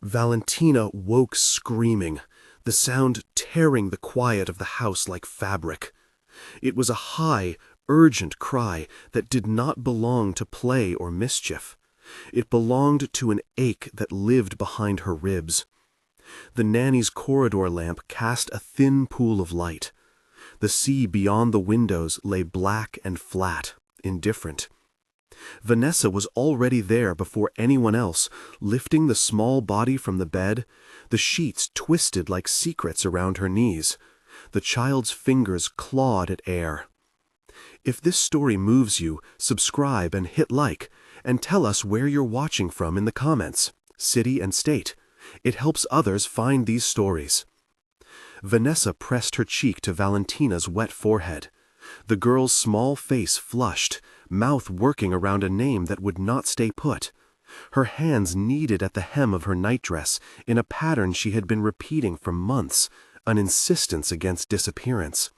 Valentina woke screaming, the sound tearing the quiet of the house like fabric. It was a high, urgent cry that did not belong to play or mischief. It belonged to an ache that lived behind her ribs. The nanny's corridor lamp cast a thin pool of light. The sea beyond the windows lay black and flat, indifferent. Vanessa was already there before anyone else, lifting the small body from the bed, the sheets twisted like secrets around her knees. The child's fingers clawed at air. If this story moves you, subscribe and hit like, and tell us where you're watching from in the comments, city and state. It helps others find these stories. Vanessa pressed her cheek to Valentina's wet forehead. The girl's small face flushed, mouth working around a name that would not stay put. Her hands kneaded at the hem of her nightdress in a pattern she had been repeating for months, an insistence against disappearance.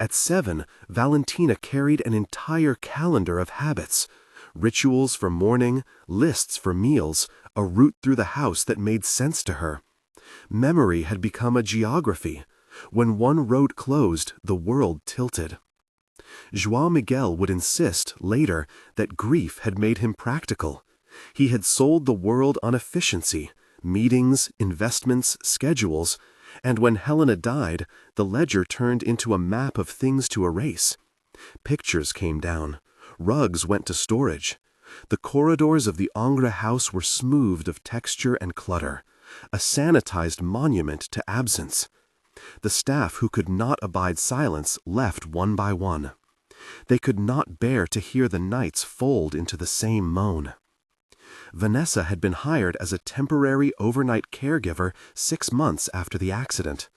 At 7, Valentina carried an entire calendar of habits, rituals for morning, lists for meals, a route through the house that made sense to her. Memory had become a geography. When one road closed, the world tilted. João Miguel would insist, later, that grief had made him practical. He had sold the world on efficiency, meetings, investments, schedules, and when Helena died, the ledger turned into a map of things to erase. Pictures came down. Rugs went to storage. The corridors of the Angre house were smoothed of texture and clutter, a sanitized monument to absence. The staff who could not abide silence left one by one. They could not bear to hear the nights fold into the same moan. Vanessa had been hired as a temporary overnight caregiver 6 months after the accident.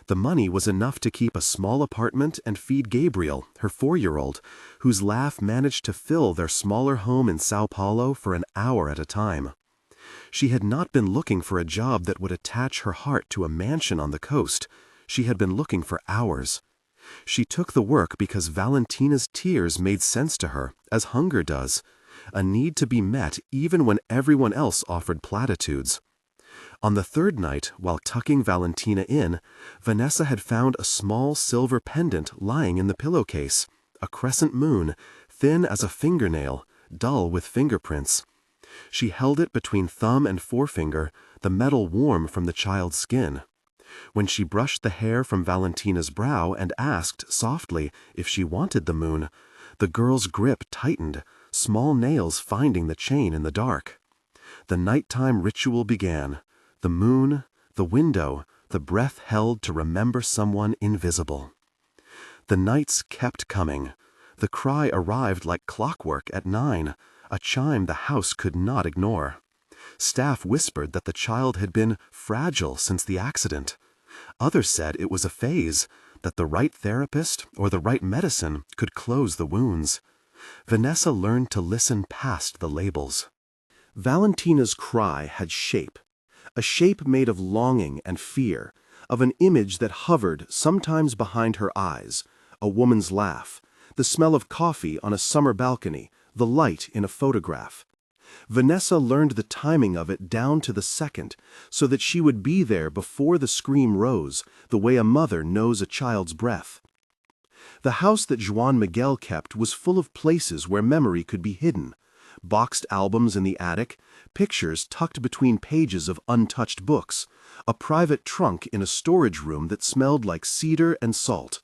The money was enough to keep a small apartment and feed Gabriel, her 4-year-old, whose laugh managed to fill their smaller home in São Paulo for an hour at a time. She had not been looking for a job that would attach her heart to a mansion on the coast. She had been looking for hours. She took the work because Valentina's tears made sense to her, as hunger does, a need to be met even when everyone else offered platitudes. On the 3rd night, while tucking Valentina in, Vanessa had found a small silver pendant lying in the pillowcase, a crescent moon, thin as a fingernail, dull with fingerprints. She held it between thumb and forefinger, the metal warm from the child's skin. When she brushed the hair from Valentina's brow and asked, softly, if she wanted the moon, the girl's grip tightened, small nails finding the chain in the dark. The nighttime ritual began. The moon, the window, the breath held to remember someone invisible. The nights kept coming. The cry arrived like clockwork at 9, a chime the house could not ignore. Staff whispered that the child had been fragile since the accident. Others said it was a phase, that the right therapist or the right medicine could close the wounds. Vanessa learned to listen past the labels. Valentina's cry had shape, a shape made of longing and fear, of an image that hovered sometimes behind her eyes, a woman's laugh, the smell of coffee on a summer balcony, the light in a photograph. Vanessa learned the timing of it down to the second, so that she would be there before the scream rose, the way a mother knows a child's breath. The house that João Miguel kept was full of places where memory could be hidden. Boxed albums in the attic, pictures tucked between pages of untouched books, a private trunk in a storage room that smelled like cedar and salt.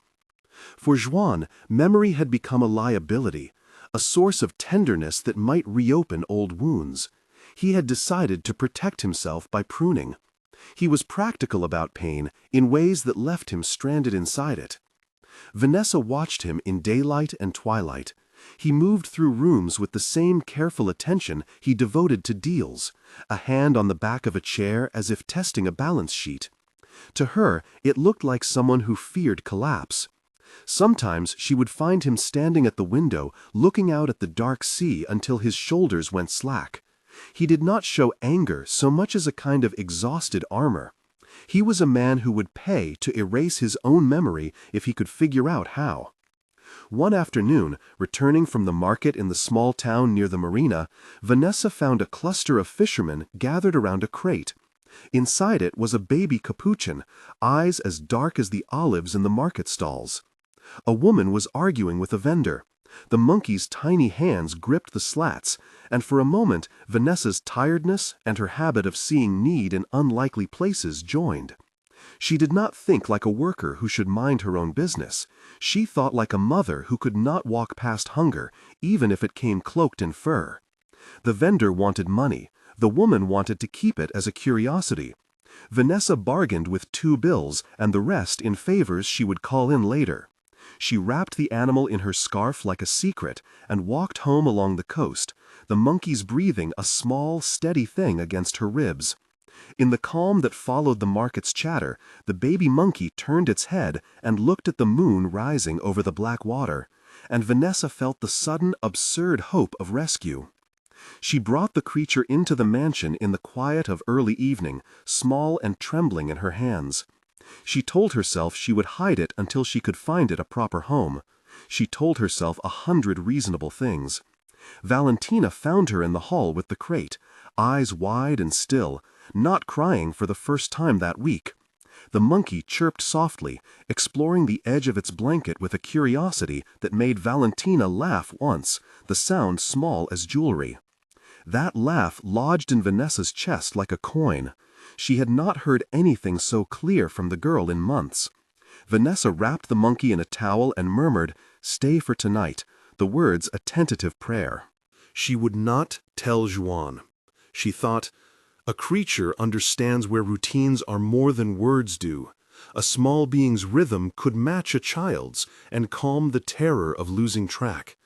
For João, memory had become a liability, a source of tenderness that might reopen old wounds. He had decided to protect himself by pruning. He was practical about pain in ways that left him stranded inside it. Vanessa watched him in daylight and twilight. He moved through rooms with the same careful attention he devoted to deals, a hand on the back of a chair as if testing a balance sheet. To her, it looked like someone who feared collapse. Sometimes she would find him standing at the window, looking out at the dark sea until his shoulders went slack. He did not show anger so much as a kind of exhausted armor. He was a man who would pay to erase his own memory if he could figure out how. One afternoon, returning from the market in the small town near the marina, Vanessa found a cluster of fishermen gathered around a crate, Inside it was a baby capuchin, eyes as dark as the olives in the market stalls. A woman was arguing with a vendor. The monkey's tiny hands gripped the slats, and for a moment Vanessa's tiredness and her habit of seeing need in unlikely places joined. She did not think like a worker who should mind her own business. She thought like a mother who could not walk past hunger, even if it came cloaked in fur. The vendor wanted money. The woman wanted to keep it as a curiosity. Vanessa bargained with 2 bills and the rest in favors she would call in later. She wrapped the animal in her scarf like a secret and walked home along the coast, the monkeys breathing a small, steady thing against her ribs. In the calm that followed the market's chatter, the baby monkey turned its head and looked at the moon rising over the black water, and Vanessa felt the sudden, absurd hope of rescue. She brought the creature into the mansion in the quiet of early evening, small and trembling in her hands. She told herself she would hide it until she could find it a proper home. She told herself 100 reasonable things. Valentina found her in the hall with the crate, eyes wide and still, not crying for the first time that week. The monkey chirped softly, exploring the edge of its blanket with a curiosity that made Valentina laugh once, the sound small as jewelry. That laugh lodged in Vanessa's chest like a coin. She had not heard anything so clear from the girl in months. Vanessa wrapped the monkey in a towel and murmured, "Stay for tonight," the words a tentative prayer. She would not tell Juan. She thought, a creature understands where routines are more than words do. A small being's rhythm could match a child's and calm the terror of losing track.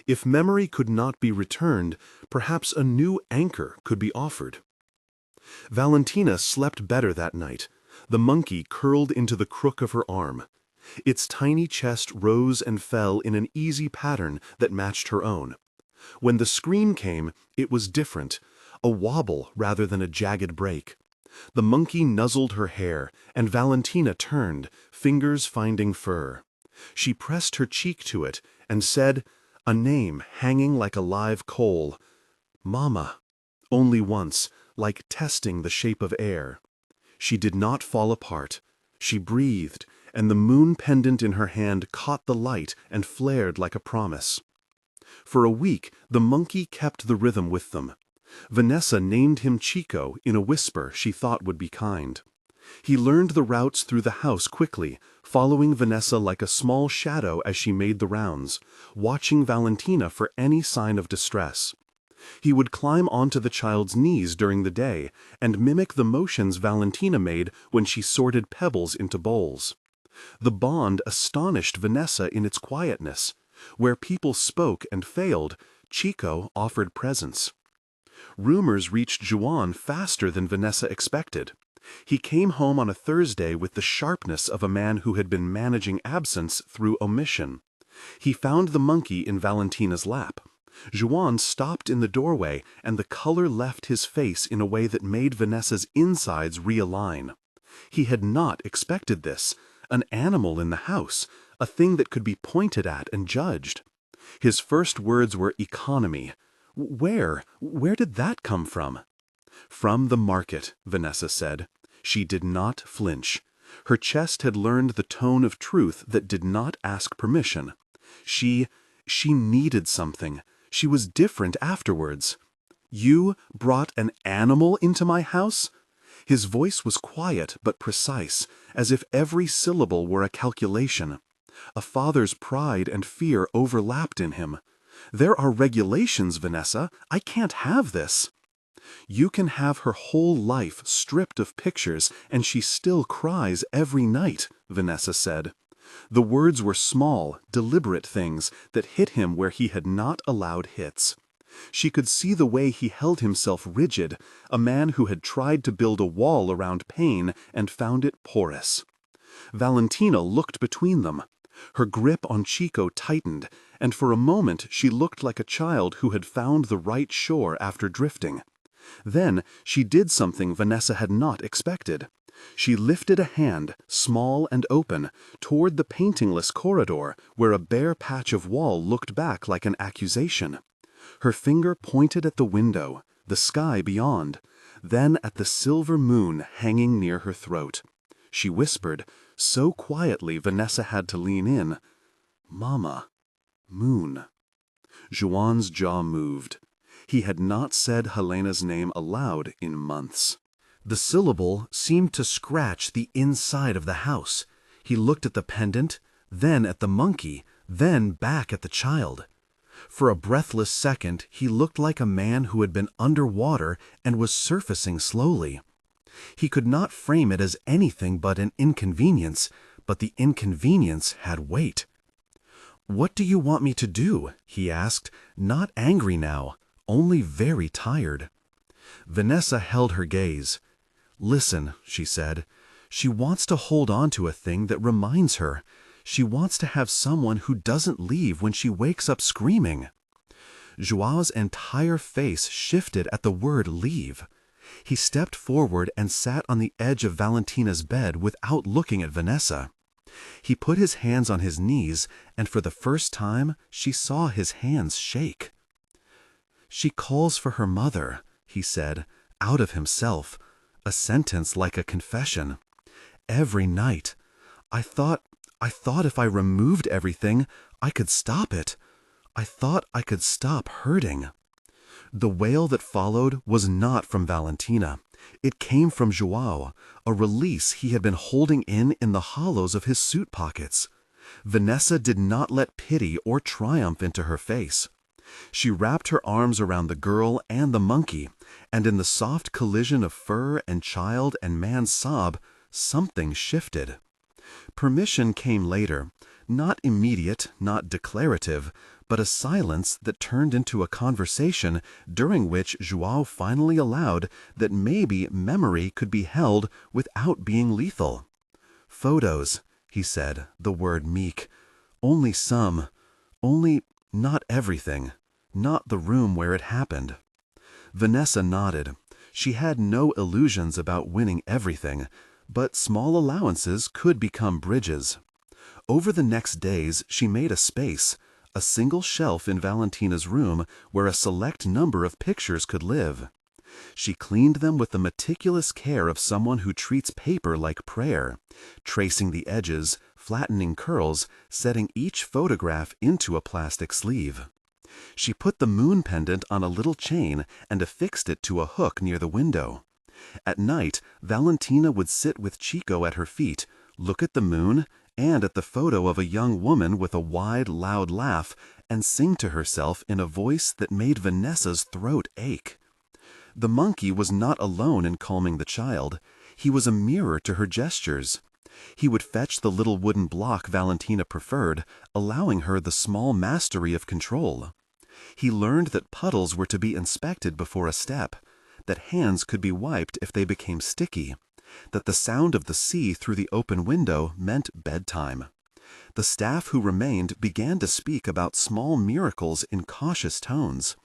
If memory could not be returned, perhaps a new anchor could be offered. Valentina slept better that night. The monkey curled into the crook of her arm. Its tiny chest rose and fell in an easy pattern that matched her own. When the scream came, it was different, a wobble rather than a jagged break. The monkey nuzzled her hair, and Valentina turned, fingers finding fur. She pressed her cheek to it and said, a name hanging like a live coal, "Mama," only once, like testing the shape of air. She did not fall apart. She breathed, and the moon pendant in her hand caught the light and flared like a promise. For a week, the monkey kept the rhythm with them. Vanessa named him Chico in a whisper she thought would be kind. He learned the routes through the house quickly, following Vanessa like a small shadow as she made the rounds, watching Valentina for any sign of distress. He would climb onto the child's knees during the day and mimic the motions Valentina made when she sorted pebbles into bowls. The bond astonished Vanessa in its quietness. Where people spoke and failed, Chico offered presence. Rumors reached Juan faster than Vanessa expected. He came home on a Thursday with the sharpness of a man who had been managing absence through omission. He found the monkey in Valentina's lap. Juan stopped in the doorway, and the color left his face in a way that made Vanessa's insides realign. He had not expected this, an animal in the house, a thing that could be pointed at and judged. His first words were economy. Where did that come from? From the market, Vanessa said. She did not flinch. Her chest had learned the tone of truth that did not ask permission. She needed something. She was different afterwards. You brought an animal into my house? His voice was quiet but precise, as if every syllable were a calculation. A father's pride and fear overlapped in him. There are regulations, Vanessa. I can't have this. You can have her whole life stripped of pictures, and she still cries every night, Vanessa said. The words were small, deliberate things that hit him where he had not allowed hits. She could see the way he held himself rigid, a man who had tried to build a wall around pain and found it porous. Valentina looked between them. Her grip on Chico tightened, and for a moment she looked like a child who had found the right shore after drifting. Then she did something Vanessa had not expected. She lifted a hand, small and open, toward the paintingless corridor where a bare patch of wall looked back like an accusation. Her finger pointed at the window. the sky beyond, then at the silver moon hanging near her throat. She whispered, so quietly Vanessa had to lean in, "Mama, moon." Joan's jaw moved. He had not said Helena's name aloud in months. The syllable seemed to scratch the inside of the house. He looked at the pendant, then at the monkey, then back at the child. For a breathless second, he looked like a man who had been underwater and was surfacing slowly. He could not frame it as anything but an inconvenience, but the inconvenience had weight. "What do you want me to do?" he asked, not angry now, only very tired. Vanessa held her gaze. "Listen," she said. "She wants to hold on to a thing that reminds her. She wants to have someone who doesn't leave when she wakes up screaming." Joao's entire face shifted at the word leave. He stepped forward and sat on the edge of Valentina's bed without looking at Vanessa. He put his hands on his knees, and for the first time she saw his hands shake. "She calls for her mother," he said, out of himself, a sentence like a confession. "Every night. I thought if I removed everything, I could stop it. I thought I could stop hurting." The wail that followed was not from Valentina. It came from Joao, a release he had been holding in the hollows of his suit pockets. Vanessa did not let pity or triumph into her face. She wrapped her arms around the girl and the monkey, and in the soft collision of fur and child and man's sob, something shifted. Permission came later, not immediate, not declarative, but a silence that turned into a conversation during which Joao finally allowed that maybe memory could be held without being lethal. "Photos," he said, the word meek. "Only some. Only not everything. Not the room where it happened." Vanessa nodded. She had no illusions about winning everything, but small allowances could become bridges. Over the next days she made a space, a single shelf in Valentina's room where a select number of pictures could live. She cleaned them with the meticulous care of someone who treats paper like prayer, tracing the edges, flattening curls, setting each photograph into a plastic sleeve. She put the moon pendant on a little chain and affixed it to a hook near the window. At night, Valentina would sit with Chico at her feet, look at the moon and at the photo of a young woman with a wide, loud laugh, and sing to herself in a voice that made Vanessa's throat ache. The monkey was not alone in calming the child. He was a mirror to her gestures. He would fetch the little wooden block Valentina preferred, allowing her the small mastery of control. He learned that puddles were to be inspected before a step, that hands could be wiped if they became sticky, that the sound of the sea through the open window meant bedtime. The staff who remained began to speak about small miracles in cautious tones.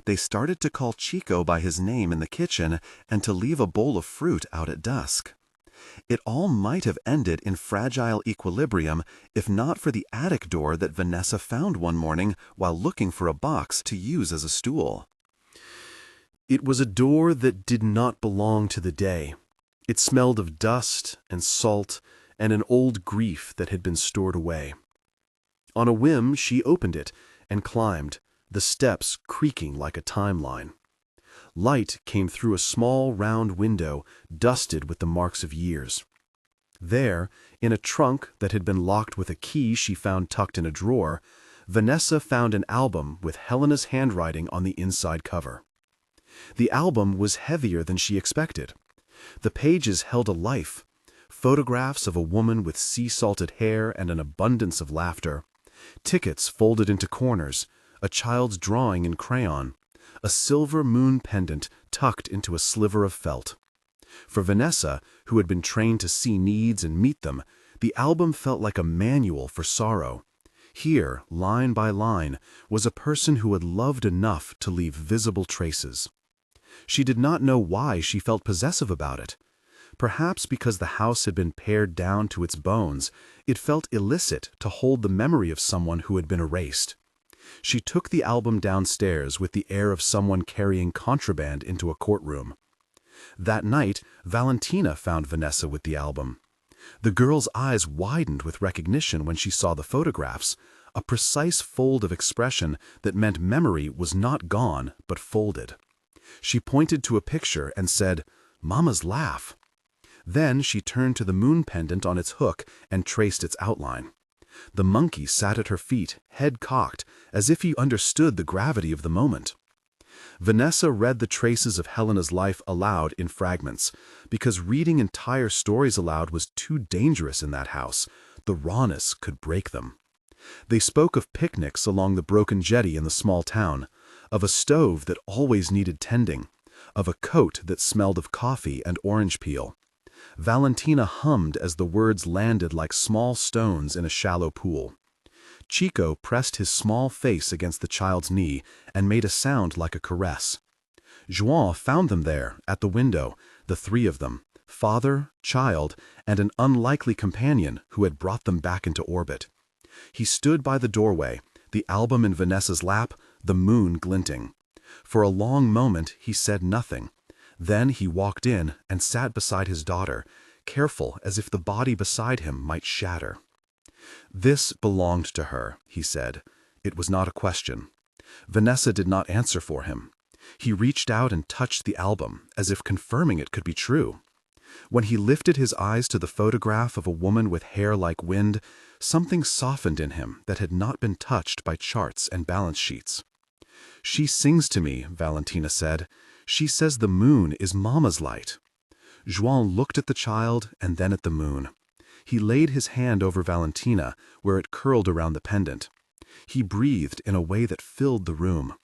They started to call Chico by his name in the kitchen and to leave a bowl of fruit out at dusk. It all might have ended in fragile equilibrium if not for the attic door that Vanessa found one morning while looking for a box to use as a stool. It was a door that did not belong to the day. It smelled of dust and salt and an old grief that had been stored away. On a whim, she opened it and climbed, the steps creaking like a timeline. Light came through a small round window dusted with the marks of years. There, in a trunk that had been locked with a key she found tucked in a drawer, Vanessa found an album with Helena's handwriting on the inside cover. The album was heavier than she expected. The pages held a life, photographs of a woman with sea-salted hair and an abundance of laughter, tickets folded into corners, a child's drawing in crayon, a silver moon pendant tucked into a sliver of felt. For Vanessa, who had been trained to see needs and meet them, the album felt like a manual for sorrow. Here, line by line, was a person who had loved enough to leave visible traces. She did not know why she felt possessive about it. Perhaps because the house had been pared down to its bones, it felt illicit to hold the memory of someone who had been erased. She took the album downstairs with the air of someone carrying contraband into a courtroom. That night, Valentina found Vanessa with the album. The girl's eyes widened with recognition when she saw the photographs, a precise fold of expression that meant memory was not gone but folded. She pointed to a picture and said, "Mama's laugh." Then she turned to the moon pendant on its hook and traced its outline. The monkey sat at her feet, head cocked, as if he understood the gravity of the moment. Vanessa read the traces of Helena's life aloud in fragments, because reading entire stories aloud was too dangerous in that house. The rawness could break them. They spoke of picnics along the broken jetty in the small town, of a stove that always needed tending, of a coat that smelled of coffee and orange peel. Valentina hummed as the words landed like small stones in a shallow pool. Chico pressed his small face against the child's knee and made a sound like a caress. João found them there, at the window, the three of them, father, child, and an unlikely companion who had brought them back into orbit. He stood by the doorway, the album in Vanessa's lap, the moon glinting. For a long moment he said nothing. Then he walked in and sat beside his daughter, careful as if the body beside him might shatter. "This belonged to her," he said. It was not a question. Vanessa did not answer for him. He reached out and touched the album, as if confirming it could be true. When he lifted his eyes to the photograph of a woman with hair like wind, something softened in him that had not been touched by charts and balance sheets. "She sings to me," Valentina said. "She says the moon is Mama's light." João looked at the child and then at the moon. He laid his hand over Valentina, where it curled around the pendant. He breathed in a way that filled the room.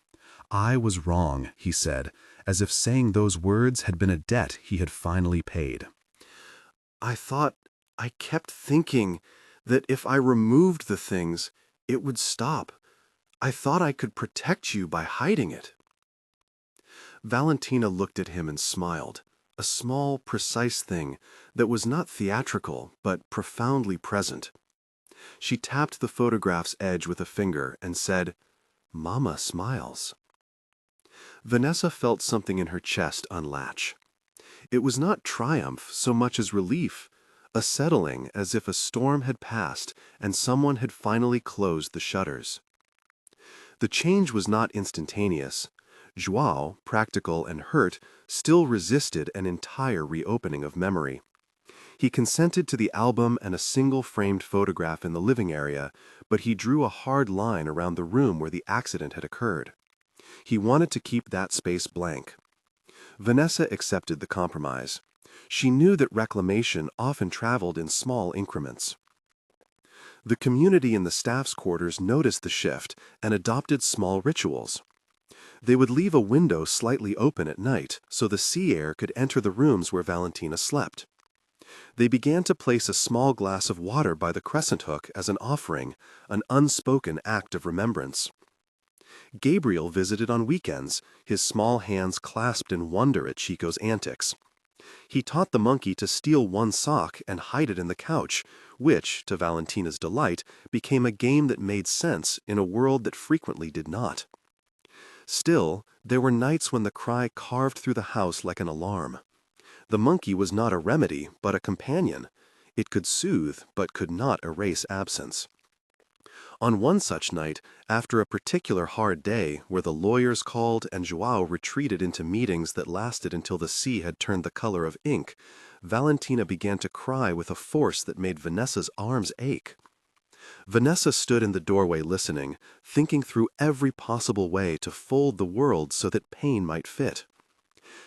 "I was wrong," he said, as if saying those words had been a debt he had finally paid. I kept thinking that if I removed the things, it would stop. I thought I could protect you by hiding it." Valentina looked at him and smiled, a small, precise thing that was not theatrical but profoundly present. She tapped the photograph's edge with a finger and said, "Mama smiles." Vanessa felt something in her chest unlatch. It was not triumph so much as relief, a settling as if a storm had passed and someone had finally closed the shutters. The change was not instantaneous. João, practical and hurt, still resisted an entire reopening of memory. He consented to the album and a single framed photograph in the living area, but he drew a hard line around the room where the accident had occurred. He wanted to keep that space blank. Vanessa accepted the compromise. She knew that reclamation often traveled in small increments. The community in the staff's quarters noticed the shift and adopted small rituals. They would leave a window slightly open at night so the sea air could enter the rooms where Valentina slept. They began to place a small glass of water by the crescent hook as an offering, an unspoken act of remembrance. Gabriel visited on weekends, his small hands clasped in wonder at Chico's antics. He taught the monkey to steal one sock and hide it in the couch, which, to Valentina's delight, became a game that made sense in a world that frequently did not. Still, there were nights when the cry carved through the house like an alarm. The monkey was not a remedy, but a companion. It could soothe, but could not erase absence. On one such night, after a particular hard day where the lawyers called and João retreated into meetings that lasted until the sea had turned the color of ink, Valentina began to cry with a force that made Vanessa's arms ache. Vanessa stood in the doorway listening, thinking through every possible way to fold the world so that pain might fit.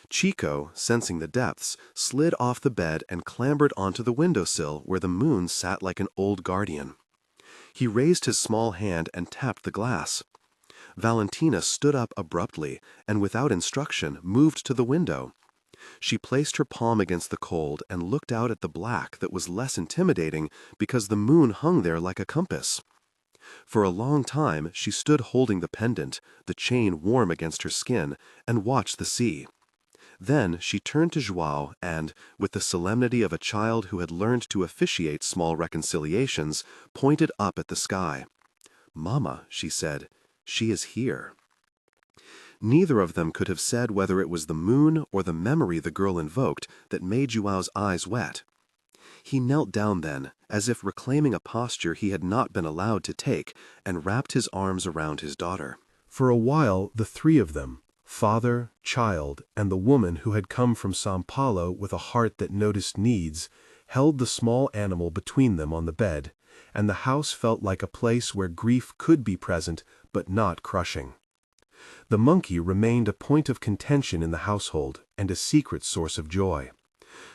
Chico, sensing the depths, slid off the bed and clambered onto the windowsill where the moon sat like an old guardian. He raised his small hand and tapped the glass. Valentina stood up abruptly and without instruction moved to the window. She placed her palm against the cold and looked out at the black that was less intimidating because the moon hung there like a compass. For a long time she stood holding the pendant, the chain warm against her skin, and watched the sea. Then she turned to João and, with the solemnity of a child who had learned to officiate small reconciliations, pointed up at the sky. "Mama," she said, She is here. Neither of them could have said whether it was the moon or the memory the girl invoked that made Joao's eyes wet. He knelt down then, as if reclaiming a posture he had not been allowed to take, and wrapped his arms around his daughter. For a while, the three of them, father, child, and the woman who had come from São Paulo with a heart that noticed needs, held the small animal between them on the bed, and the house felt like a place where grief could be present but not crushing. The monkey remained a point of contention in the household and a secret source of joy.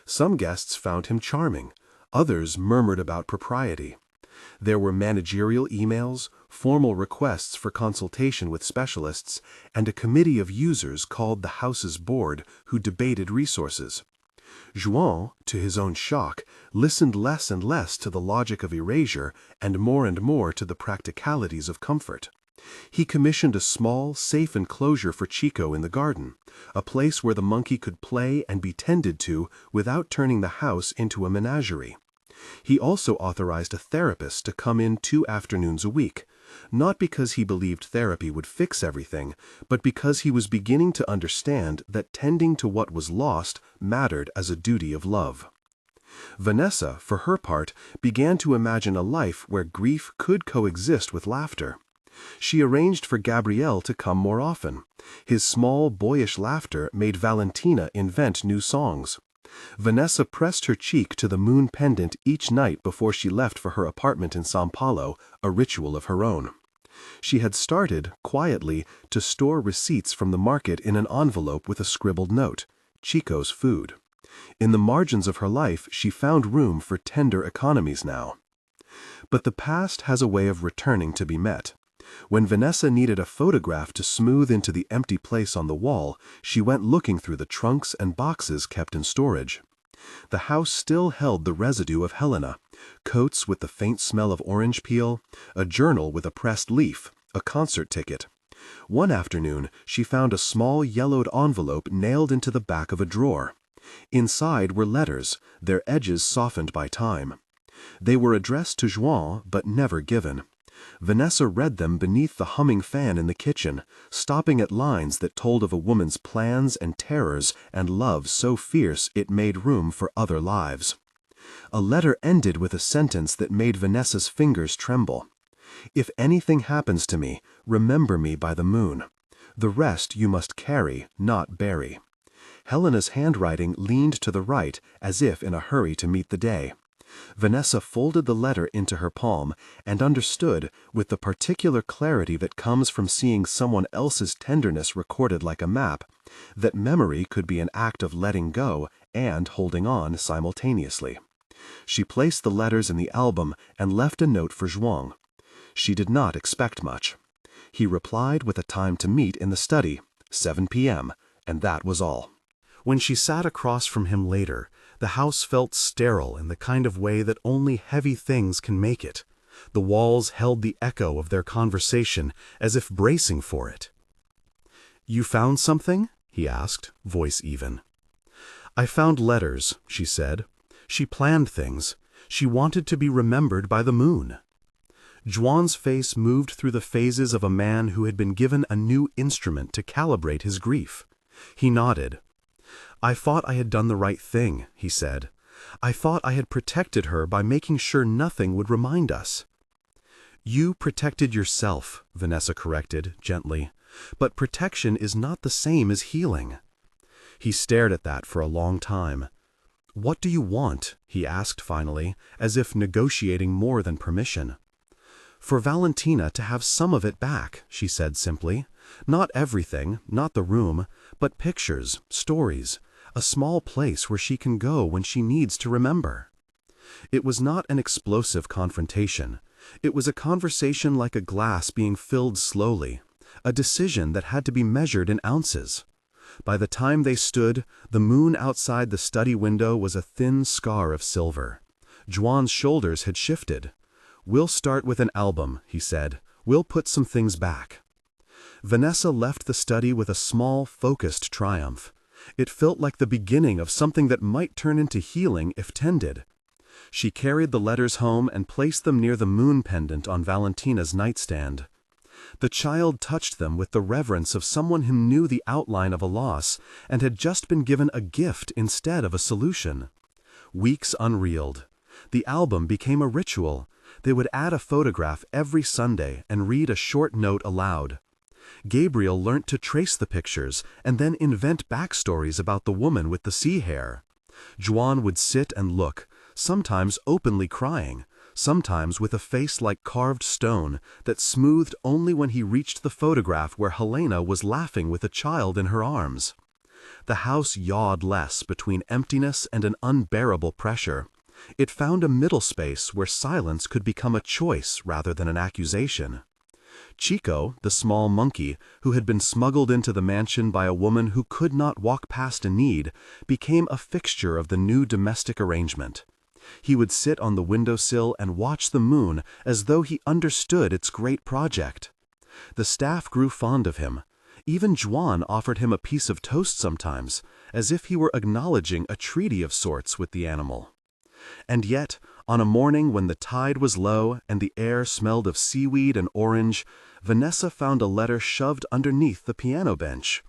Some guests found him charming, others murmured about propriety. There were managerial emails, formal requests for consultation with specialists, and a committee of users called the house's board who debated resources. João, to his own shock, listened less and less to the logic of erasure and more to the practicalities of comfort. He commissioned a small, safe enclosure for Chico in the garden, a place where the monkey could play and be tended to without turning the house into a menagerie. He also authorized a therapist to come in 2 afternoons a week, not because he believed therapy would fix everything, but because he was beginning to understand that tending to what was lost mattered as a duty of love. Vanessa, for her part, began to imagine a life where grief could coexist with laughter. She arranged for Gabriel to come more often. His small, boyish laughter made Valentina invent new songs. Vanessa pressed her cheek to the moon pendant each night before she left for her apartment in São Paulo, a ritual of her own. She had started, quietly, to store receipts from the market in an envelope with a scribbled note, Chico's food. In the margins of her life she found room for tender economies now. But the past has a way of returning to be met. When Vanessa needed a photograph to smooth into the empty place on the wall, she went looking through the trunks and boxes kept in storage. The house still held the residue of Helena, coats with the faint smell of orange peel, a journal with a pressed leaf, a concert ticket. One afternoon, she found a small yellowed envelope nailed into the back of a drawer. Inside were letters, their edges softened by time. They were addressed to João, but never given. Vanessa read them beneath the humming fan in the kitchen, stopping at lines that told of a woman's plans and terrors and love so fierce it made room for other lives. A letter ended with a sentence that made Vanessa's fingers tremble. "If anything happens to me, remember me by the moon. The rest you must carry, not bury." Helena's handwriting leaned to the right, as if in a hurry to meet the day. Vanessa folded the letter into her palm and understood, with the particular clarity that comes from seeing someone else's tenderness recorded like a map, that memory could be an act of letting go and holding on simultaneously. She placed the letters in the album and left a note for João. She did not expect much. He replied with a time to meet in the study, 7 p.m., and that was all. When she sat across from him later, the house felt sterile in the kind of way that only heavy things can make it. The walls held the echo of their conversation as if bracing for it. "You found something?" he asked, voice even. "I found letters," she said. She planned things. She wanted to be remembered by the moon. João's face moved through the phases of a man who had been given a new instrument to calibrate his grief. He nodded. "I thought I had done the right thing," he said. "I thought I had protected her by making sure nothing would remind us." "You protected yourself," Vanessa corrected, gently. "But protection is not the same as healing." He stared at that for a long time. "What do you want?" he asked finally, as if negotiating more than permission. "For Valentina to have some of it back," she said simply. "Not everything, not the room, but pictures, stories, a small place where she can go when she needs to remember." It was not an explosive confrontation. It was a conversation like a glass being filled slowly, a decision that had to be measured in ounces. By the time they stood, the moon outside the study window was a thin scar of silver. João's shoulders had shifted. "We'll start with an album," he said. "We'll put some things back." Vanessa left the study with a small, focused triumph. It felt like the beginning of something that might turn into healing if tended. She carried the letters home and placed them near the moon pendant on Valentina's nightstand. The child touched them with the reverence of someone who knew the outline of a loss and had just been given a gift instead of a solution. Weeks unreeled. The album became a ritual. They would add a photograph every Sunday and read a short note aloud. Gabriel learnt to trace the pictures and then invent backstories about the woman with the sea hair. Juan would sit and look, sometimes openly crying, sometimes with a face like carved stone that smoothed only when he reached the photograph where Helena was laughing with a child in her arms. The house yawed less between emptiness and an unbearable pressure. It found a middle space where silence could become a choice rather than an accusation. Chico, the small monkey, who had been smuggled into the mansion by a woman who could not walk past a need, became a fixture of the new domestic arrangement. He would sit on the windowsill and watch the moon as though he understood its great project. The staff grew fond of him. Even Juan offered him a piece of toast sometimes, as if he were acknowledging a treaty of sorts with the animal. And yet, on a morning when the tide was low and the air smelled of seaweed and orange, Vanessa found a letter shoved underneath the piano bench.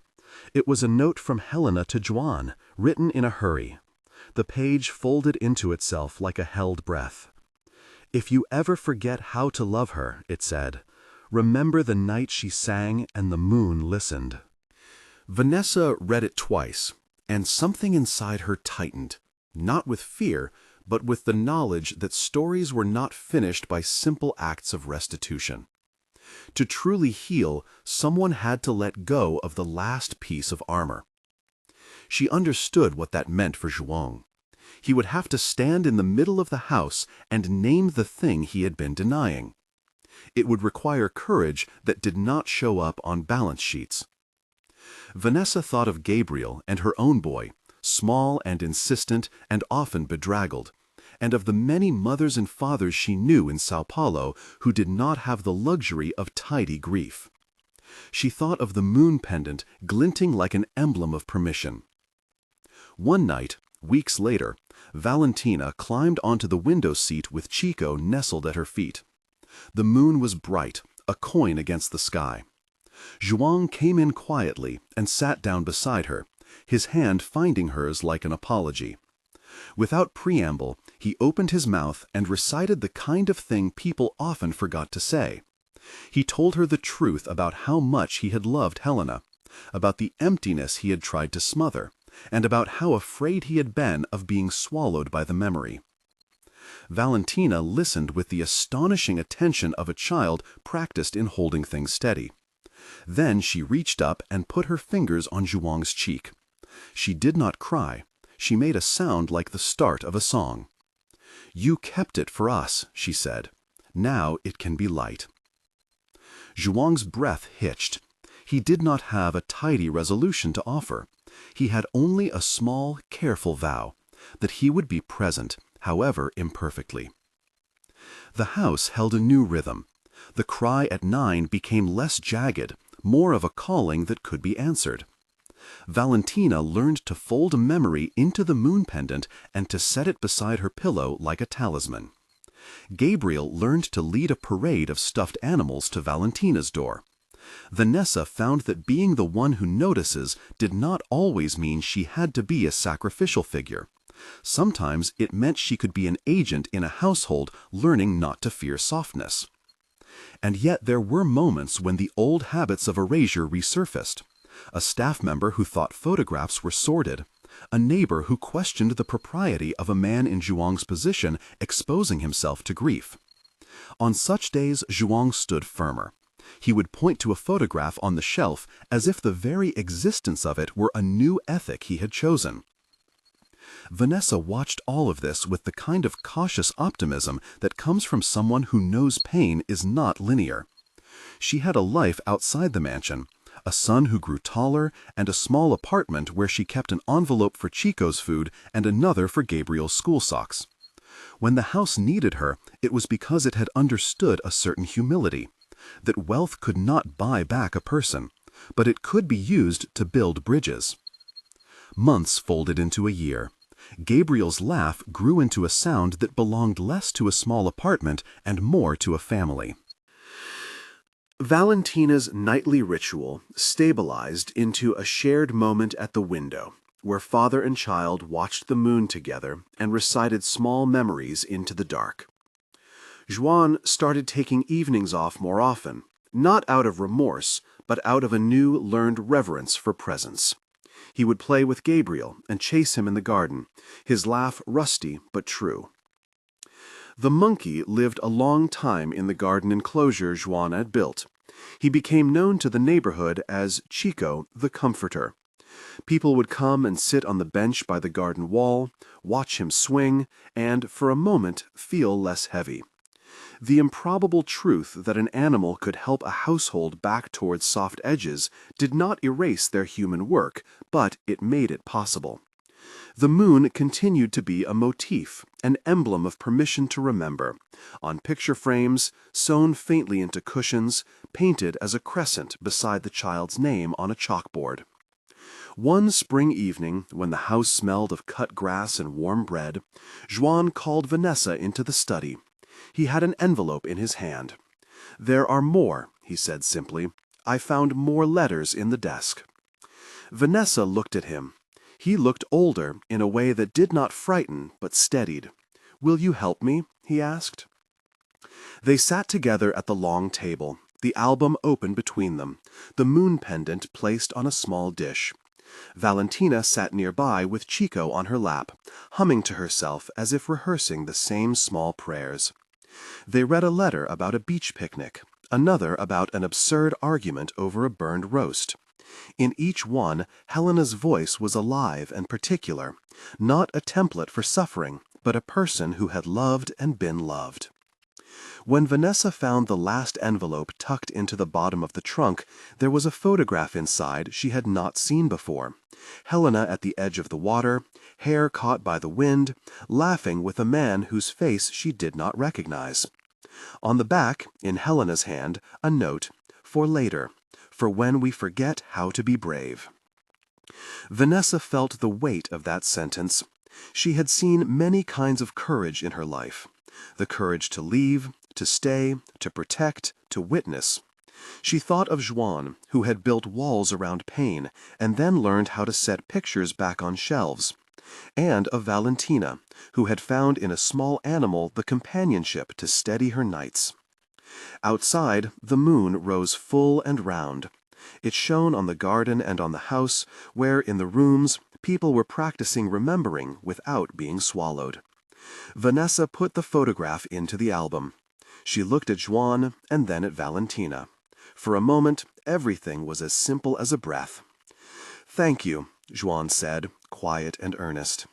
It was a note from Helena to Juan, written in a hurry. The page folded into itself like a held breath. "If you ever forget how to love her," it said, "remember the night she sang and the moon listened." Vanessa read it twice, and something inside her tightened, not with fear, but with the knowledge that stories were not finished by simple acts of restitution. To truly heal, someone had to let go of the last piece of armor. She understood what that meant for Juan. He would have to stand in the middle of the house and name the thing he had been denying. It would require courage that did not show up on balance sheets. Vanessa thought of Gabriel and her own boy, small and insistent and often bedraggled, and of the many mothers and fathers she knew in Sao Paulo who did not have the luxury of tidy grief. She thought of the moon pendant glinting like an emblem of permission. One night, weeks later, Valentina climbed onto the window seat with Chico nestled at her feet. The moon was bright, a coin against the sky. Juan came in quietly and sat down beside her, his hand finding hers like an apology. Without preamble, he opened his mouth and recited the kind of thing people often forgot to say. He told her the truth about how much he had loved Helena, about the emptiness he had tried to smother, and about how afraid he had been of being swallowed by the memory. Valentina listened with the astonishing attention of a child practiced in holding things steady. Then she reached up and put her fingers on Juan's cheek. She did not cry. She made a sound like the start of a song. "You kept it for us," she said. "Now it can be light." Juan's breath hitched. He did not have a tidy resolution to offer. He had only a small, careful vow, that he would be present, however imperfectly. The house held a new rhythm. The cry at 9 became less jagged, more of a calling that could be answered. Valentina learned to fold a memory into the moon pendant and to set it beside her pillow like a talisman. Gabriel learned to lead a parade of stuffed animals to Valentina's door. Vanessa found that being the one who notices did not always mean she had to be a sacrificial figure. Sometimes it meant she could be an agent in a household learning not to fear softness. And yet there were moments when the old habits of erasure resurfaced. A staff member who thought photographs were sordid, a neighbor who questioned the propriety of a man in Juan's position exposing himself to grief. On such days, Juan stood firmer. He would point to a photograph on the shelf as if the very existence of it were a new ethic he had chosen. Vanessa watched all of this with the kind of cautious optimism that comes from someone who knows pain is not linear. She had a life outside the mansion, a son who grew taller, and a small apartment where she kept an envelope for Chico's food and another for Gabriel's school socks. When the house needed her, it was because it had understood a certain humility, that wealth could not buy back a person, but it could be used to build bridges. Months folded into a year. Gabriel's laugh grew into a sound that belonged less to a small apartment and more to a family. Valentina's nightly ritual stabilized into a shared moment at the window, where father and child watched the moon together and recited small memories into the dark. Juan started taking evenings off more often, not out of remorse, but out of a new learned reverence for presence. He would play with Gabriel and chase him in the garden, his laugh rusty but true. The monkey lived a long time in the garden enclosure Juan had built. He became known to the neighborhood as Chico the Comforter. People would come and sit on the bench by the garden wall, watch him swing, and, for a moment, feel less heavy. The improbable truth that an animal could help a household back towards soft edges did not erase their human work, but it made it possible. The moon continued to be a motif, an emblem of permission to remember, on picture frames, sewn faintly into cushions, painted as a crescent beside the child's name on a chalkboard. One spring evening, when the house smelled of cut grass and warm bread, Juan called Vanessa into the study. He had an envelope in his hand. "There are more," he said simply. "I found more letters in the desk." Vanessa looked at him. He looked older in a way that did not frighten but steadied. "Will you help me?" he asked. They sat together at the long table, the album open between them, the moon pendant placed on a small dish. Valentina sat nearby with Chico on her lap, humming to herself as if rehearsing the same small prayers. They read a letter about a beach picnic, another about an absurd argument over a burned roast. In each one, Helena's voice was alive and particular, not a template for suffering, but a person who had loved and been loved. When Vanessa found the last envelope tucked into the bottom of the trunk, there was a photograph inside she had not seen before. Helena at the edge of the water, hair caught by the wind, laughing with a man whose face she did not recognize. On the back, in Helena's hand, a note, "For later, for when we forget how to be brave." Vanessa felt the weight of that sentence. She had seen many kinds of courage in her life. The courage to leave, to stay, to protect, to witness. She thought of Juan, who had built walls around pain and then learned how to set pictures back on shelves, and of Valentina, who had found in a small animal the companionship to steady her nights. Outside, the moon rose full and round. It shone on the garden and on the house, where, in the rooms, people were practicing remembering without being swallowed. Vanessa put the photograph into the album. She looked at Juan and then at Valentina. For a moment, everything was as simple as a breath. "Thank you," Juan said, quiet and earnest.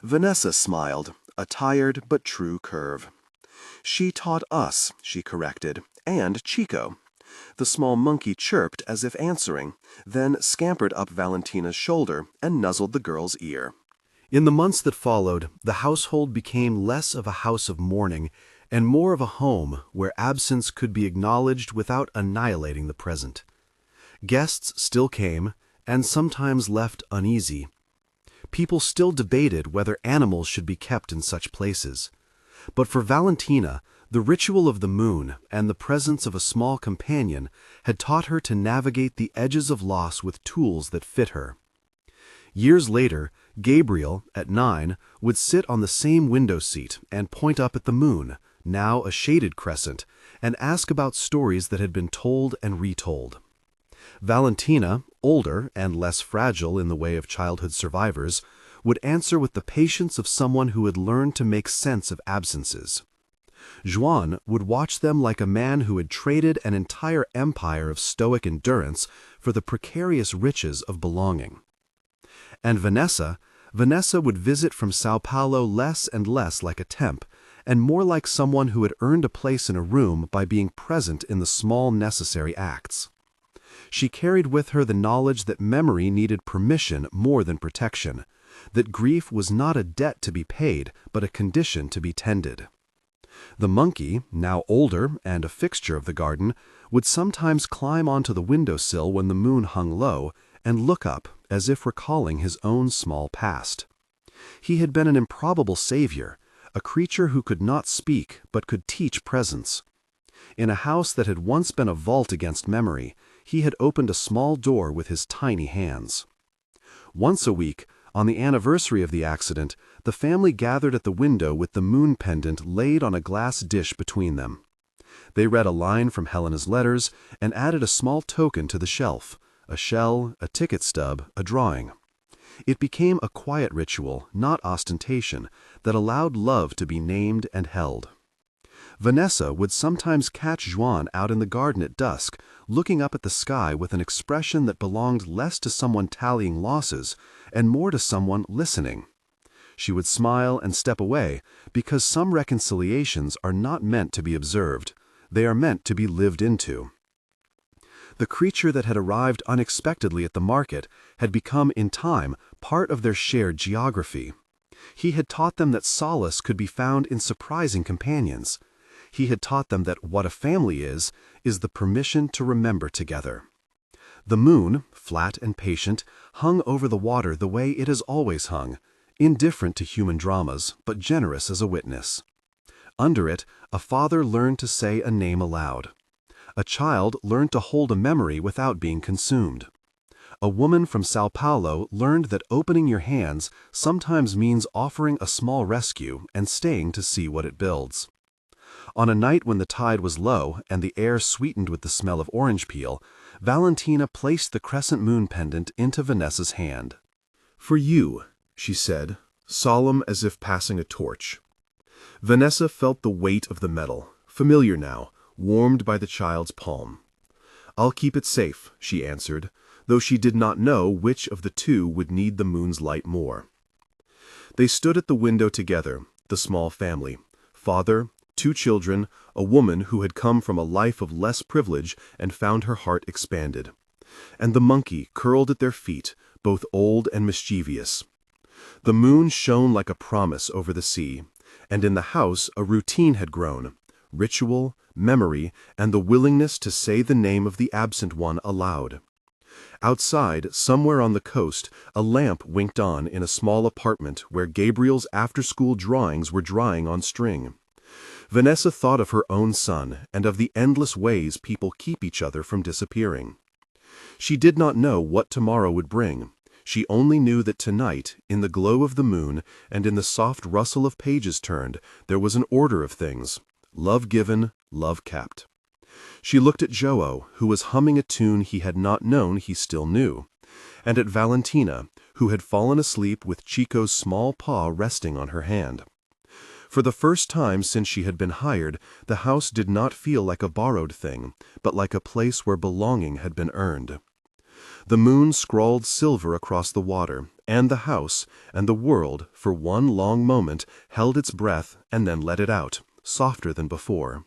Vanessa smiled, a tired but true curve. "She taught us," she corrected, "and Chico." The small monkey chirped as if answering, then scampered up Valentina's shoulder and nuzzled the girl's ear. In the months that followed, the household became less of a house of mourning and more of a home where absence could be acknowledged without annihilating the present. Guests still came, and sometimes left uneasy. People still debated whether animals should be kept in such places. But for Valentina, the ritual of the moon and the presence of a small companion had taught her to navigate the edges of loss with tools that fit her. Years later, Gabriel, at 9, would sit on the same window seat and point up at the moon, now a shaded crescent, and ask about stories that had been told and retold. Valentina, older and less fragile in the way of childhood survivors, would answer with the patience of someone who had learned to make sense of absences. Juan would watch them like a man who had traded an entire empire of stoic endurance for the precarious riches of belonging. And Vanessa would visit from Sao Paulo less and less like a temp, and more like someone who had earned a place in a room by being present in the small necessary acts. She carried with her the knowledge that memory needed permission more than protection, that grief was not a debt to be paid, but a condition to be tended. The monkey, now older and a fixture of the garden, would sometimes climb onto the windowsill when the moon hung low and look up as if recalling his own small past. He had been an improbable savior, a creature who could not speak but could teach presence. In a house that had once been a vault against memory, he had opened a small door with his tiny hands. Once a week, on the anniversary of the accident, the family gathered at the window with the moon pendant laid on a glass dish between them. They read a line from Helena's letters and added a small token to the shelf, a shell, a ticket stub, a drawing. It became a quiet ritual, not ostentation, that allowed love to be named and held. Vanessa would sometimes catch Juan out in the garden at dusk, looking up at the sky with an expression that belonged less to someone tallying losses and more to someone listening. She would smile and step away, because some reconciliations are not meant to be observed. They are meant to be lived into. The creature that had arrived unexpectedly at the market had become, in time, part of their shared geography. He had taught them that solace could be found in surprising companions. He had taught them that what a family is the permission to remember together. The moon, flat and patient, hung over the water the way it has always hung, indifferent to human dramas, but generous as a witness. Under it, a father learned to say a name aloud. A child learned to hold a memory without being consumed. A woman from Sao Paulo learned that opening your hands sometimes means offering a small rescue and staying to see what it builds. On a night when the tide was low and the air sweetened with the smell of orange peel, Valentina placed the crescent moon pendant into Vanessa's hand. "For you," she said, solemn as if passing a torch. Vanessa felt the weight of the metal, familiar now, warmed by the child's palm. "I'll keep it safe," she answered, though she did not know which of the two would need the moon's light more. They stood at the window together, the small family, father, 2 children, a woman who had come from a life of less privilege and found her heart expanded, and the monkey curled at their feet, both old and mischievous. The moon shone like a promise over the sea, and in the house a routine had grown, ritual, memory, and the willingness to say the name of the absent one aloud. Outside, somewhere on the coast, a lamp winked on in a small apartment where Gabriel's after-school drawings were drying on string. Vanessa thought of her own son and of the endless ways people keep each other from disappearing. She did not know what tomorrow would bring. She only knew that tonight, in the glow of the moon and in the soft rustle of pages turned, there was an order of things. Love given, love kept. She looked at Joe, who was humming a tune he had not known he still knew, and at Valentina, who had fallen asleep with Chico's small paw resting on her hand. For the first time since she had been hired, the house did not feel like a borrowed thing, but like a place where belonging had been earned. The moon scrawled silver across the water, and the house, and the world, for one long moment, held its breath and then let it out, softer than before.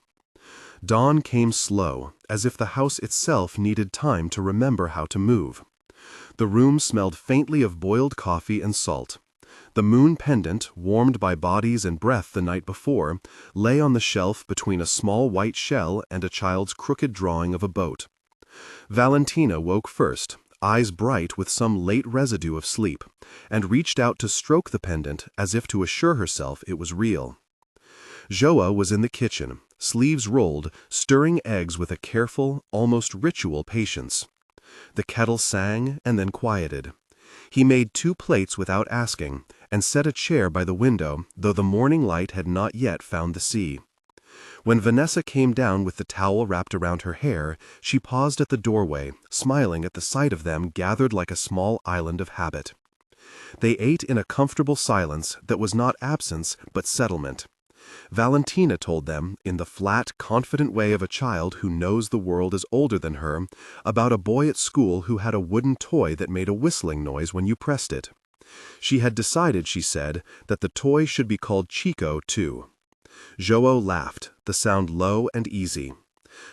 Dawn came slow, as if the house itself needed time to remember how to move. The room smelled faintly of boiled coffee and salt. The moon pendant, warmed by bodies and breath the night before, lay on the shelf between a small white shell and a child's crooked drawing of a boat. Valentina woke first, eyes bright with some late residue of sleep, and reached out to stroke the pendant as if to assure herself it was real. Joa was in the kitchen, sleeves rolled, stirring eggs with a careful, almost ritual patience. The kettle sang and then quieted. He made 2 plates without asking, and set a chair by the window, though the morning light had not yet found the sea. When Vanessa came down with the towel wrapped around her hair, she paused at the doorway, smiling at the sight of them gathered like a small island of habit. They ate in a comfortable silence that was not absence but settlement. Valentina told them, in the flat, confident way of a child who knows the world is older than her, about a boy at school who had a wooden toy that made a whistling noise when you pressed it. She had decided, she said, that the toy should be called Chico, too. Joe laughed, the sound low and easy.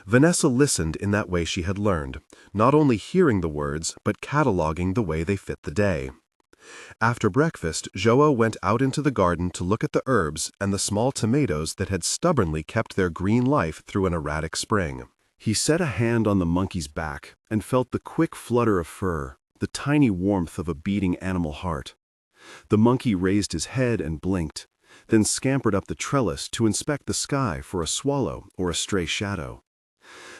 Vanessa listened in that way she had learned, not only hearing the words, but cataloging the way they fit the day. After breakfast, Joa went out into the garden to look at the herbs and the small tomatoes that had stubbornly kept their green life through an erratic spring. He set a hand on the monkey's back and felt the quick flutter of fur, the tiny warmth of a beating animal heart. The monkey raised his head and blinked, then scampered up the trellis to inspect the sky for a swallow or a stray shadow.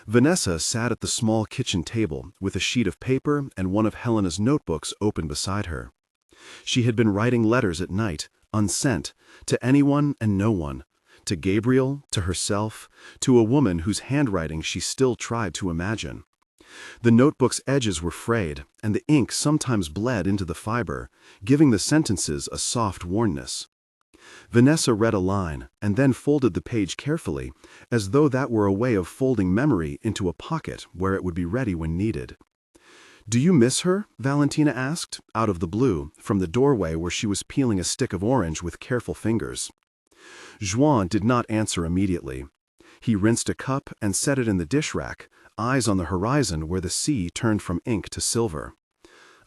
Vanessa sat at the small kitchen table with a sheet of paper and one of Helena's notebooks open beside her. She had been writing letters at night, unsent, to anyone and no one, to Gabriel, to herself, to a woman whose handwriting she still tried to imagine. The notebook's edges were frayed, and the ink sometimes bled into the fiber, giving the sentences a soft wornness. Vanessa read a line, and then folded the page carefully, as though that were a way of folding memory into a pocket where it would be ready when needed. "Do you miss her?" Valentina asked, out of the blue, from the doorway where she was peeling a stick of orange with careful fingers. Juan did not answer immediately. He rinsed a cup and set it in the dish rack, eyes on the horizon where the sea turned from ink to silver.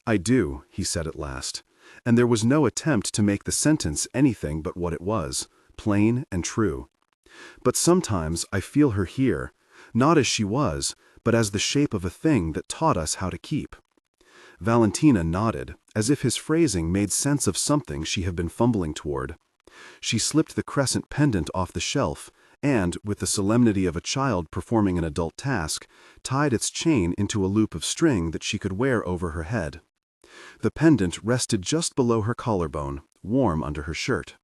"I do," he said at last, and there was no attempt to make the sentence anything but what it was, plain and true. "But sometimes I feel her here, not as she was, but as the shape of a thing that taught us how to keep." Valentina nodded, as if his phrasing made sense of something she had been fumbling toward. She slipped the crescent pendant off the shelf and, with the solemnity of a child performing an adult task, tied its chain into a loop of string that she could wear over her head. The pendant rested just below her collarbone, warm under her shirt.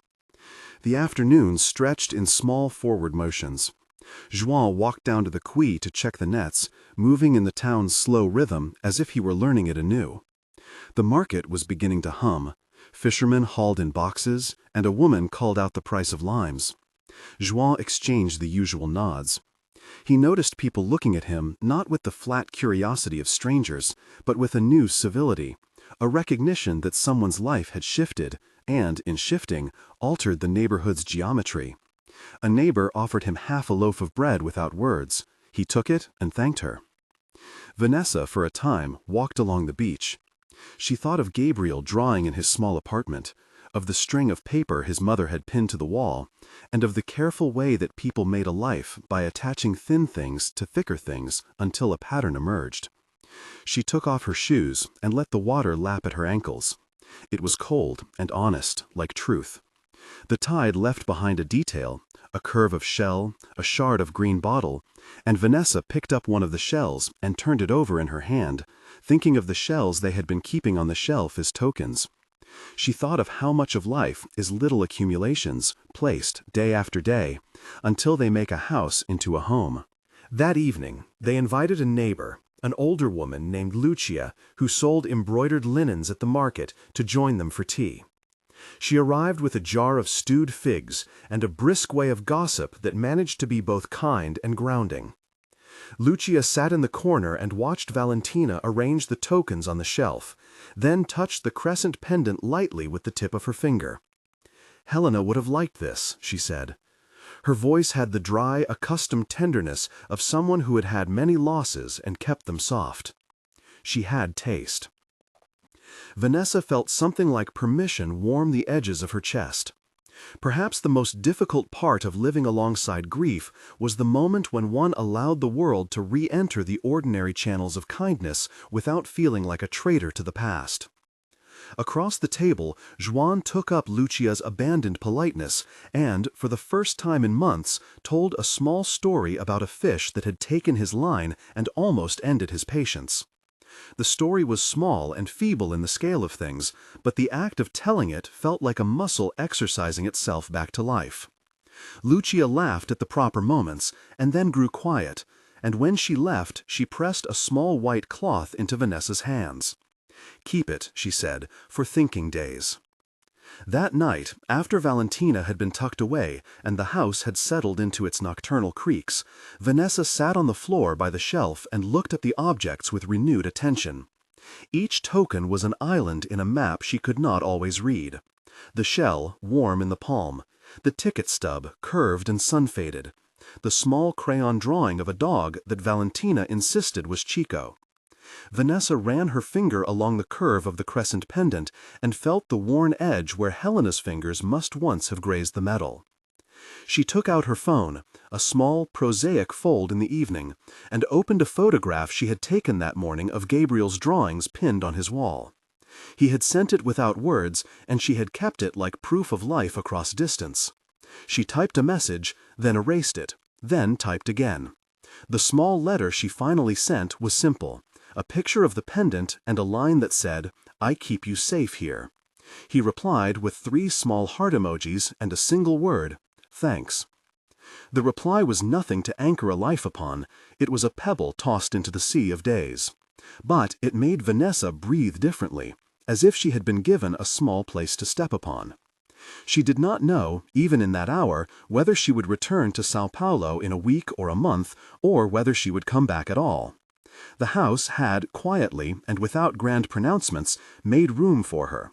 The afternoon stretched in small forward motions. Juan walked down to the quay to check the nets, moving in the town's slow rhythm as if he were learning it anew. The market was beginning to hum. Fishermen hauled in boxes, and a woman called out the price of limes. Juan exchanged the usual nods. He noticed people looking at him not with the flat curiosity of strangers, but with a new civility, a recognition that someone's life had shifted and, in shifting, altered the neighborhood's geometry. A neighbor offered him half a loaf of bread without words. He took it and thanked her. Vanessa, for a time, walked along the beach. She thought of Gabriel drawing in his small apartment, of the string of paper his mother had pinned to the wall, and of the careful way that people made a life by attaching thin things to thicker things until a pattern emerged. She took off her shoes and let the water lap at her ankles. It was cold and honest, like truth. The tide left behind a detail, a curve of shell, a shard of green bottle, and Vanessa picked up one of the shells and turned it over in her hand, thinking of the shells they had been keeping on the shelf as tokens. She thought of how much of life is little accumulations, placed day after day, until they make a house into a home. That evening, they invited a neighbor, an older woman named Lucia, who sold embroidered linens at the market, to join them for tea. She arrived with a jar of stewed figs and a brisk way of gossip that managed to be both kind and grounding. Lucia sat in the corner and watched Valentina arrange the tokens on the shelf, then touched the crescent pendant lightly with the tip of her finger. "Helena would have liked this," she said. Her voice had the dry, accustomed tenderness of someone who had had many losses and kept them soft. She had taste. Vanessa felt something like permission warm the edges of her chest. Perhaps the most difficult part of living alongside grief was the moment when one allowed the world to re-enter the ordinary channels of kindness without feeling like a traitor to the past. Across the table, Juan took up Lucia's abandoned politeness and, for the first time in months, told a small story about a fish that had taken his line and almost ended his patience. The story was small and feeble in the scale of things, but the act of telling it felt like a muscle exercising itself back to life. Lucia laughed at the proper moments, and then grew quiet, and when she left, she pressed a small white cloth into Vanessa's hands. "Keep it," she said, "for thinking days." That night, after Valentina had been tucked away and the house had settled into its nocturnal creaks, Vanessa sat on the floor by the shelf and looked at the objects with renewed attention. Each token was an island in a map she could not always read. The shell, warm in the palm; the ticket stub, curved and sun-faded; the small crayon drawing of a dog that Valentina insisted was Chico. Vanessa ran her finger along the curve of the crescent pendant and felt the worn edge where Helena's fingers must once have grazed the metal. She took out her phone, a small, prosaic fold in the evening, and opened a photograph she had taken that morning of Gabriel's drawings pinned on his wall. He had sent it without words, and she had kept it like proof of life across distance. She typed a message, then erased it, then typed again. The small letter she finally sent was simple, a picture of the pendant and a line that said, "I keep you safe here." He replied with 3 small heart emojis and a single word, "Thanks." The reply was nothing to anchor a life upon. It was a pebble tossed into the sea of days. But it made Vanessa breathe differently, as if she had been given a small place to step upon. She did not know, even in that hour, whether she would return to Sao Paulo in a week or a month, or whether she would come back at all. The house had, quietly and without grand pronouncements, made room for her.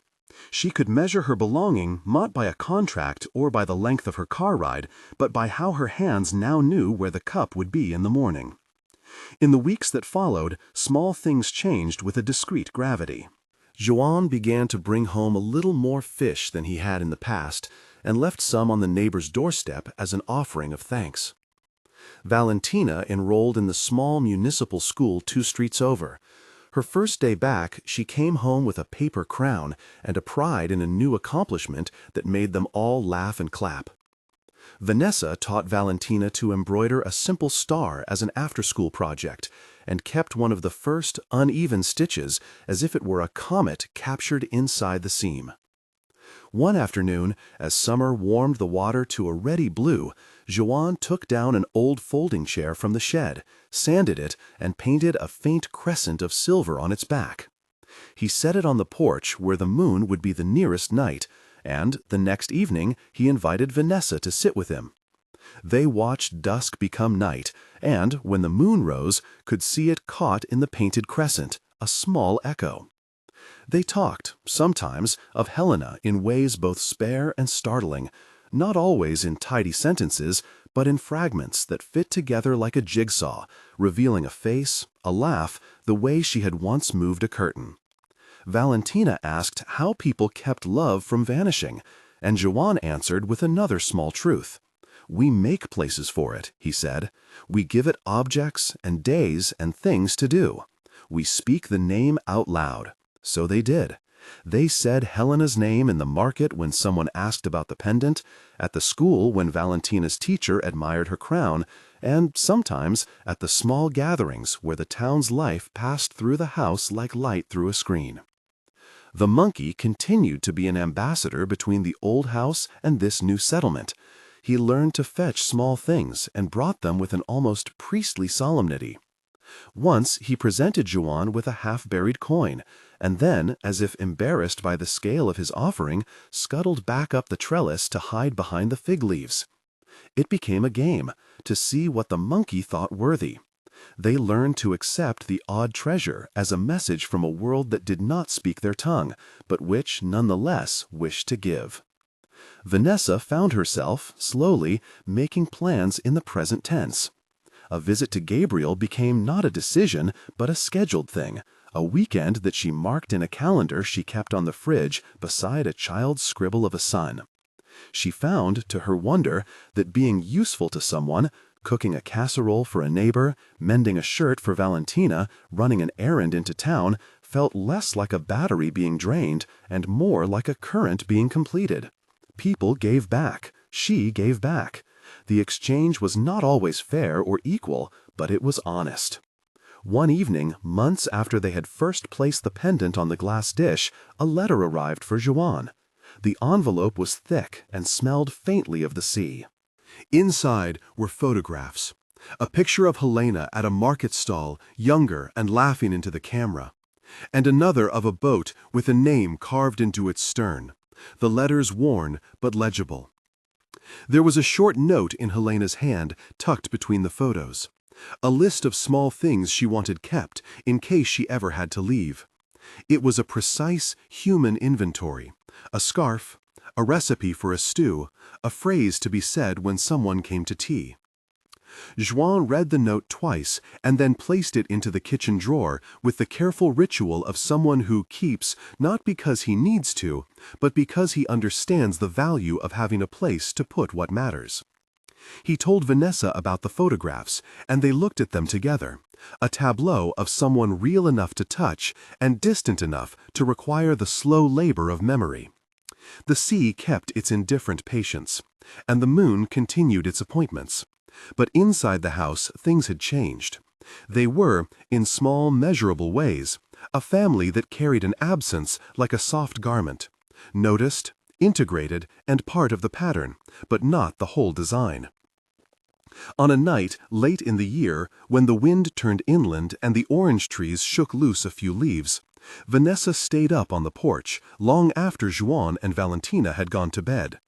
She could measure her belonging not by a contract or by the length of her car ride, but by how her hands now knew where the cup would be in the morning. In the weeks that followed, small things changed with a discreet gravity. Joan began to bring home a little more fish than he had in the past, and left some on the neighbor's doorstep as an offering of thanks. Valentina enrolled in the small municipal school 2 streets over. Her first day back, she came home with a paper crown and a pride in a new accomplishment that made them all laugh and clap. Vanessa taught Valentina to embroider a simple star as an after-school project, and kept one of the first uneven stitches as if it were a comet captured inside the seam. One afternoon, as summer warmed the water to a reddy blue, Joan took down an old folding chair from the shed, sanded it, and painted a faint crescent of silver on its back. He set it on the porch where the moon would be the nearest night, and the next evening he invited Vanessa to sit with him. They watched dusk become night, and, when the moon rose, could see it caught in the painted crescent, a small echo. They talked, sometimes, of Helena in ways both spare and startling, not always in tidy sentences, but in fragments that fit together like a jigsaw, revealing a face, a laugh, the way she had once moved a curtain. Valentina asked how people kept love from vanishing, and Joan answered with another small truth. "We make places for it," he said. "We give it objects and days and things to do. We speak the name out loud." So they did. They said Helena's name in the market when someone asked about the pendant, at the school when Valentina's teacher admired her crown, and sometimes at the small gatherings where the town's life passed through the house like light through a screen. The monkey continued to be an ambassador between the old house and this new settlement. He learned to fetch small things and brought them with an almost priestly solemnity. Once he presented Joan with a half-buried coin, and then, as if embarrassed by the scale of his offering, scuttled back up the trellis to hide behind the fig leaves. It became a game, to see what the monkey thought worthy. They learned to accept the odd treasure as a message from a world that did not speak their tongue, but which, nonetheless, wished to give. Vanessa found herself, slowly, making plans in the present tense. A visit to Gabriel became not a decision, but a scheduled thing, a weekend that she marked in a calendar she kept on the fridge beside a child's scribble of a sun. She found, to her wonder, that being useful to someone, cooking a casserole for a neighbor, mending a shirt for Valentina, running an errand into town, felt less like a battery being drained and more like a current being completed. People gave back. She gave back. The exchange was not always fair or equal, but it was honest. One evening, months after they had first placed the pendant on the glass dish, a letter arrived for Joan. The envelope was thick and smelled faintly of the sea. Inside were photographs. A picture of Helena at a market stall, younger and laughing into the camera, and another of a boat with a name carved into its stern, the letters worn but legible. There was a short note in Helena's hand tucked between the photos, a list of small things she wanted kept in case she ever had to leave. It was a precise human inventory, a scarf, a recipe for a stew, a phrase to be said when someone came to tea. Joan read the note twice and then placed it into the kitchen drawer with the careful ritual of someone who keeps not because he needs to, but because he understands the value of having a place to put what matters. He told Vanessa about the photographs, and they looked at them together, a tableau of someone real enough to touch and distant enough to require the slow labor of memory. The sea kept its indifferent patience, and the moon continued its appointments. But inside the house things had changed. They were, in small, measurable ways, a family that carried an absence like a soft garment, noticed, integrated, and part of the pattern, but not the whole design. On a night late in the year, when the wind turned inland and the orange trees shook loose a few leaves, Vanessa stayed up on the porch long after Juan and Valentina had gone to bed.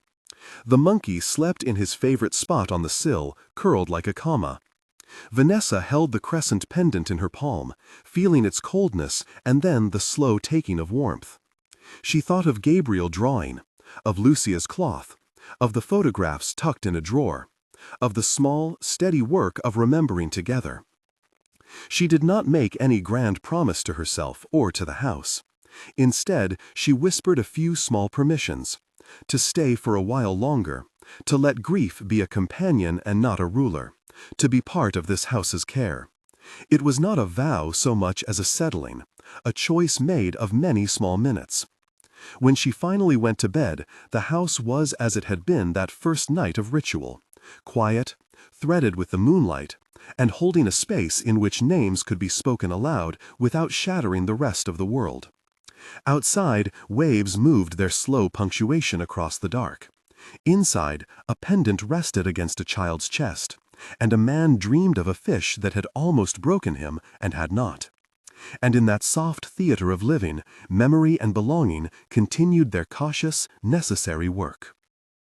The monkey slept in his favorite spot on the sill, curled like a comma. Vanessa held the crescent pendant in her palm, feeling its coldness and then the slow taking of warmth. She thought of Gabriel drawing, of Lucia's cloth, of the photographs tucked in a drawer, of the small, steady work of remembering together. She did not make any grand promise to herself or to the house. Instead, she whispered a few small permissions: to stay for a while longer, to let grief be a companion and not a ruler, to be part of this house's care. It was not a vow so much as a settling, a choice made of many small minutes. When she finally went to bed, the house was as it had been that first night of ritual, quiet, threaded with the moonlight, and holding a space in which names could be spoken aloud without shattering the rest of the world. Outside, waves moved their slow punctuation across the dark. Inside, a pendant rested against a child's chest, and a man dreamed of a fish that had almost broken him and had not. And in that soft theater of living, memory and belonging continued their cautious, necessary work.